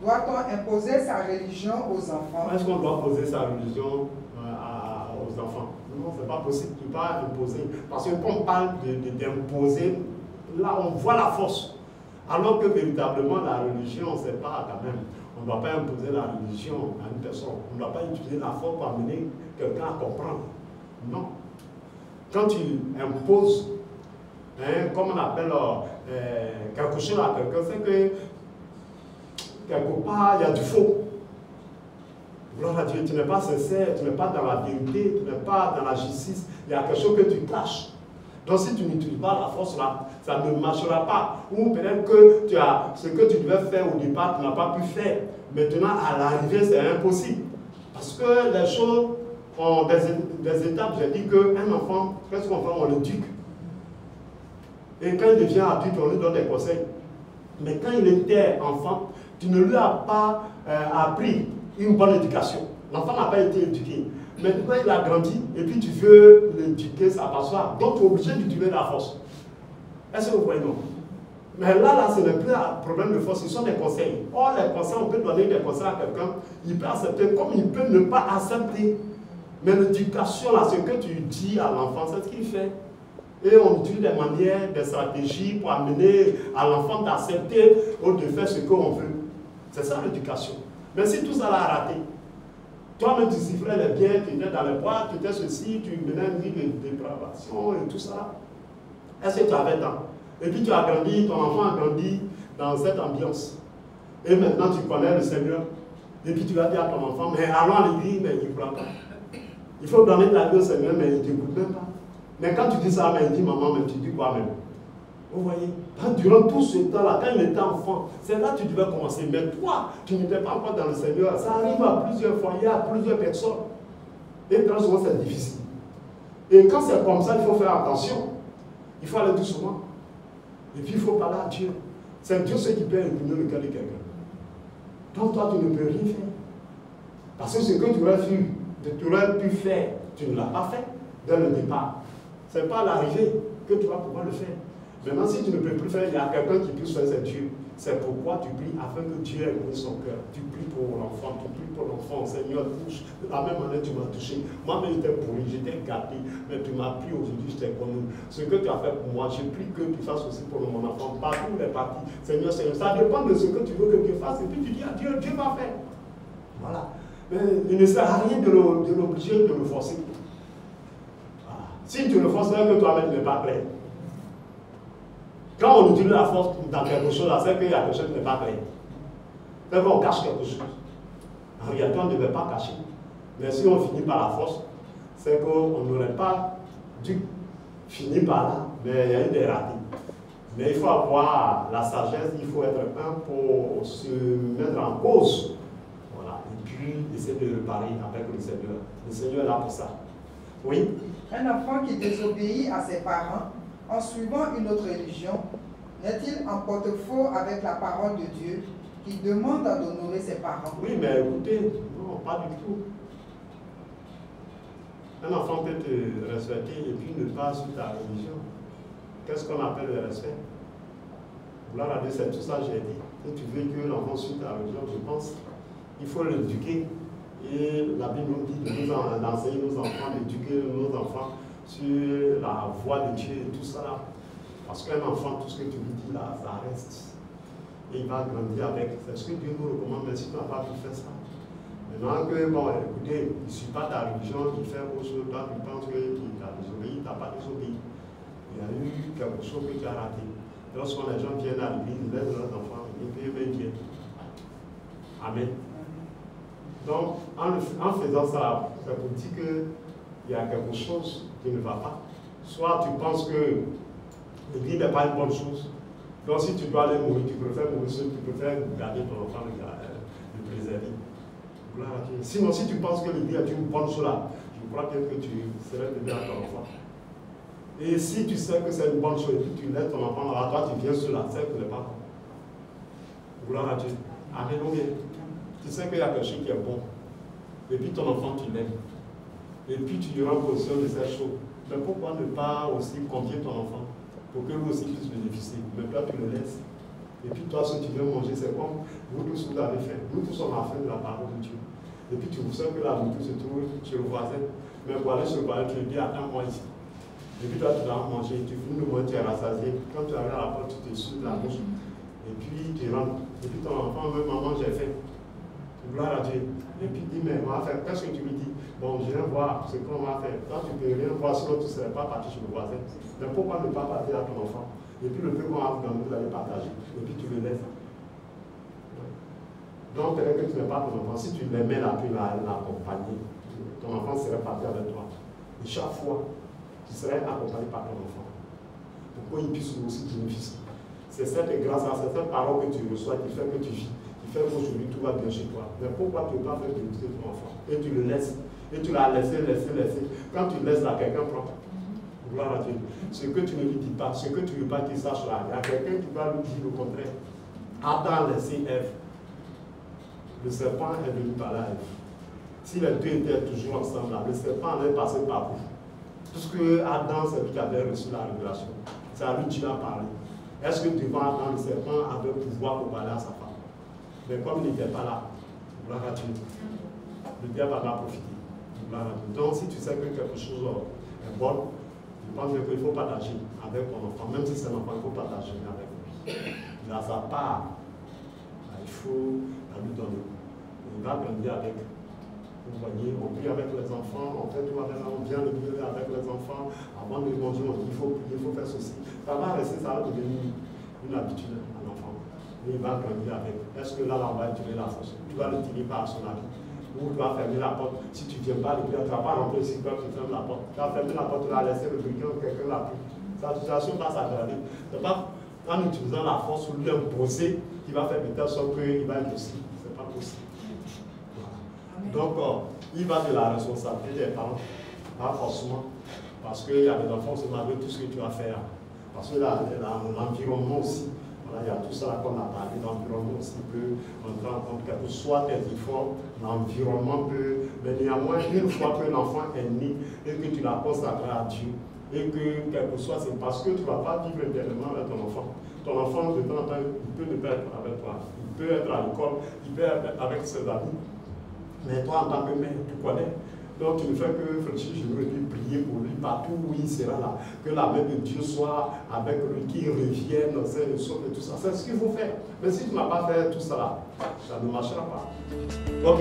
Doit-on imposer sa religion aux enfants? Est-ce qu'on doit poser sa religion aux enfants? Non, ce n'est pas possible. Tu ne peux pas imposer. Parce que quand on parle d'imposer, là, on voit la force. Alors que véritablement, la religion, c'est pas quand même. On ne doit pas imposer la religion à une personne. On ne doit pas utiliser la force pour amener quelqu'un à comprendre. Non. Quand tu imposes, comme on appelle quelque chose à quelqu'un, c'est que quelque part, il y a du faux. Gloire à Dieu, tu n'es pas sincère, tu n'es pas dans la vérité, tu n'es pas dans la justice. Il y a quelque chose que tu caches. Donc si tu n'utilises pas la force là, ça ne marchera pas. Ou peut-être que tu as ce que tu devais faire au départ, tu n'as pas pu faire. Maintenant, à l'arrivée, c'est impossible. Parce que les choses ont des étapes. J'ai dit qu'un enfant, qu'est-ce qu'on fait? On l'éduque. Et quand il devient adulte, on lui donne des conseils. Mais quand il était enfant, tu ne lui as pas appris une bonne éducation. L'enfant n'a pas été éduqué. Mais quand il a grandi, et puis tu veux l'éduquer, ça passe pas. Donc tu es obligé d'utiliser la force. Est-ce que vous voyez non? Mais là, ce n'est plus un problème de force, ce sont des conseils. Or, les conseils, on peut donner des conseils à quelqu'un, il peut accepter comme il peut ne pas accepter. Mais l'éducation, là, ce que tu dis à l'enfant, c'est ce qu'il fait. Et on utilise des manières, des stratégies pour amener à l'enfant d'accepter ou de faire ce qu'on veut. C'est ça l'éducation. Mais si tout ça l'a raté, toi-même tu sifflais les biens, tu étais dans les bois, tu étais ceci, tu menais une vie de dépravation et tout ça. Est-ce que tu avais temps? Et puis tu as grandi, ton enfant a grandi dans cette ambiance. Et maintenant tu connais le Seigneur. Et puis tu vas dire à ton enfant, mais allons à l'église, mais il ne croit pas. Il faut donner ta vie au Seigneur, mais il ne t'écoute même pas. Mais quand tu dis ça, mais il dit maman, mais tu dis quoi même? Vous voyez, durant tout ce temps-là, quand il était enfant, c'est là que tu devais commencer. Mais toi, tu n'étais pas encore dans le Seigneur. Ça arrive à plusieurs foyers, à plusieurs personnes. Et très souvent, c'est difficile. Et quand c'est comme ça, il faut faire attention. Il faut aller doucement. Et puis, il faut parler à Dieu. C'est Dieu ce qui peut éliminer le cœur de quelqu'un. Donc, toi, tu ne peux rien faire. Parce que ce que tu aurais pu faire, tu ne l'as pas fait dès le départ. Ce n'est pas à l'arrivée que tu vas pouvoir le faire. Maintenant, si tu ne peux plus faire, il y a quelqu'un qui puisse faire, c'est Dieu. C'est pourquoi tu pries afin que Dieu écoute son cœur. Tu pries pour l'enfant, tu pries pour l'enfant. Seigneur, touche. De la même manière, tu m'as touché. Moi-même, j'étais pourri, j'étais gâté. Mais tu m'as pris aujourd'hui, je t'ai connu. Ce que tu as fait pour moi, j'ai pris que tu fasses aussi pour mon enfant. Partout les parties. Seigneur, Seigneur, ça dépend de ce que tu veux que Dieu fasse. Et puis tu dis à Dieu, Dieu va faire. Voilà. Mais il ne sert à rien de l'obliger, de le forcer. Voilà. Si tu le forces, même que toi-même tu n'es pas clair. Quand on utilise la force dans quelque chose, c'est qu'il y a quelque chose qui n'est pas clair. C'est qu'on cache quelque chose. En réalité, on ne devait pas cacher. Mais si on finit par la force, c'est qu'on n'aurait pas dû finir par là, mais il y a eu des ratés. Mais il faut avoir la sagesse, il faut être un pour se mettre en cause. Voilà. Et puis essayer de réparer avec le Seigneur. Le Seigneur est là pour ça. Oui? Un enfant qui désobéit à ses parents en suivant une autre religion, n'est-il en porte-faux avec la parole de Dieu qui demande d'honorer ses parents? Oui, mais écoutez, non, pas du tout. Un enfant peut te respecter et puis ne pas suivre ta religion. Qu'est-ce qu'on appelle le respect? Gloire à Dieu, c'est tout ça que j'ai dit. Si tu veux que l'enfant suive ta religion, je pense, il faut l'éduquer. Et la Bible nous dit d'enseigner nos enfants, d'éduquer nos enfants sur la voie de Dieu et tout ça là. Parce qu'un enfant, tout ce que tu lui dis là, ça reste. Et il va grandir avec. C'est ce que Dieu nous recommande, mais si tu n'as pas pu faire ça. Maintenant que, bon, écoutez, il ne suit pas ta religion, il fait autre chose, toi tu penses qu'il t'a désobéi, il ne t'a pas désobéi. Il y a eu quelque chose que tu as raté. Lorsque les gens viennent à l'église, ils laissent leurs enfants, et puis ils viennent. Amen. Donc, en faisant ça, ça vous dit qu'il y a quelque chose qui ne va pas. Soit tu penses que l'église n'est pas une bonne chose. Donc, si tu dois aller mourir, tu préfères mourir seul, tu préfères garder ton enfant, le préserver. Gloire à Dieu. Sinon, si tu penses que l'église est une bonne chose là, je crois que tu serais donné à ton enfant. Et si tu sais que c'est une bonne chose, et puis tu laisses ton enfant là, toi tu viens sur la scène, tu n'es pas bon. Gloire à Dieu. Amen. Tu sais qu'il y a quelque chose qui est bon. Et puis ton enfant, tu l'aimes. Et puis tu lui rends position de ces choses. Mais pourquoi ne pas aussi convier ton enfant pour que lui aussi puisse bénéficier? Mais toi, tu le laisses. Et puis toi, si tu viens manger, c'est comme vous tous, vous avez faim. Nous tous, on a faim de la parole de Dieu. Et puis tu sais que la nourriture se trouve chez le voisin. Mais pour aller chez le voisin, tu lui dis, attends-moi ici. Et puis toi, tu dois manger, tu finis de manger, tu es rassasié. Quand tu arrives à la porte, tu te soudes la bouche. Et puis tu rentres. Et puis ton enfant veut, maman, j'ai faim. Gloire à Dieu. Et puis il dit, mais on va faire, qu'est-ce que tu lui dis? Bon, je viens voir ce qu'on va faire. Quand tu ne peux rien voir, sinon tu ne serais pas parti chez le voisin. Mais pourquoi ne pas partir à ton enfant? Et puis le peu qu'on va vous donner, vous allez partager. Et puis tu le laisses. Donc, peut-être que tu n'es pas ton enfant. Si tu l'aimais là, puis l'accompagner, ton enfant serait parti avec toi. Et chaque fois, tu serais accompagné par ton enfant. Pourquoi il puisse aussi bénéficier? C'est cette grâce, c'est cette parole que tu reçois qui fait que tu vis, qui fait qu'aujourd'hui tout va bien chez toi. Mais pourquoi tu ne veux pas faire bénéficier ton enfant? Et tu le laisses. Et tu l'as laissé. Quand tu laisses là, quelqu'un prend. Gloire à Dieu. Ce que tu ne lui dis pas, ce que tu ne veux pas qu'il sache là, il y a quelqu'un qui va lui dire le contraire. Adam a laissé Ève. Le serpent est venu parler à Ève. Si les deux étaient toujours ensemble là, le serpent allait passer par vous. Puisque Adam, c'est lui qui avait reçu la révélation. C'est à lui que Dieu a parlé. Est-ce que devant Adam, le serpent avait pouvoir pour parler à sa femme? Mais comme il n'était pas là, gloire à Dieu, le diable va profiter. Gloire à Dieu. Donc si tu sais que quelque chose est bon, je pense qu'il faut partager avec ton enfant, même si c'est un enfant, il faut partager avec lui. Il a sa part, il faut la lui donner. Il va grandir avec. Vous voyez, on prie avec les enfants, on fait tout avec on vient de prier avec les enfants. Avant de manger, on dit il faut prier, il faut faire ceci. Ça va rester, ça va devenir une habitude à l'enfant. Et il va grandir avec. Est-ce que là, on va tirer la force? Tu vas le tirer par son habit. Ou tu vas fermer la porte. Si tu ne viens pas, tu ne vas pas rentrer ici quand tu fermes la porte. Tu vas fermer la porte, tu vas laisser le briquet, quelqu'un l'a pris. Sa situation va s'aggraver. Ce n'est pas en utilisant la force ou lui imposer qu'il va faire de telle sorte qu'il va être aussi. Ce n'est pas possible. Donc, il va de la responsabilité des parents, pas forcément, parce qu'il y a des enfants qui se malgré tout ce que tu vas faire. Parce que l'environnement aussi, voilà, il y a tout ça qu'on a parlé, l'environnement aussi peut entrer en compte, quel que soit tes efforts, l'environnement peut, mais néanmoins, une fois que l'enfant est né et que tu l'as consacré à Dieu, et que quel que soit, c'est parce que tu ne vas pas vivre éternellement avec ton enfant. Ton enfant, de temps en temps, il peut ne pas être avec toi, il peut être à l'école, il peut être avec ses amis. Mais toi, en tant que mère, tu connais. Donc, tu ne fais que réfléchir, je veux lui prier pour lui partout où il sera là. Que la main de Dieu soit avec lui, qu'il revienne, c'est le sort et tout ça. C'est ce qu'il faut faire. Mais si tu n'as pas fait tout ça là, ça ne marchera pas. Ok.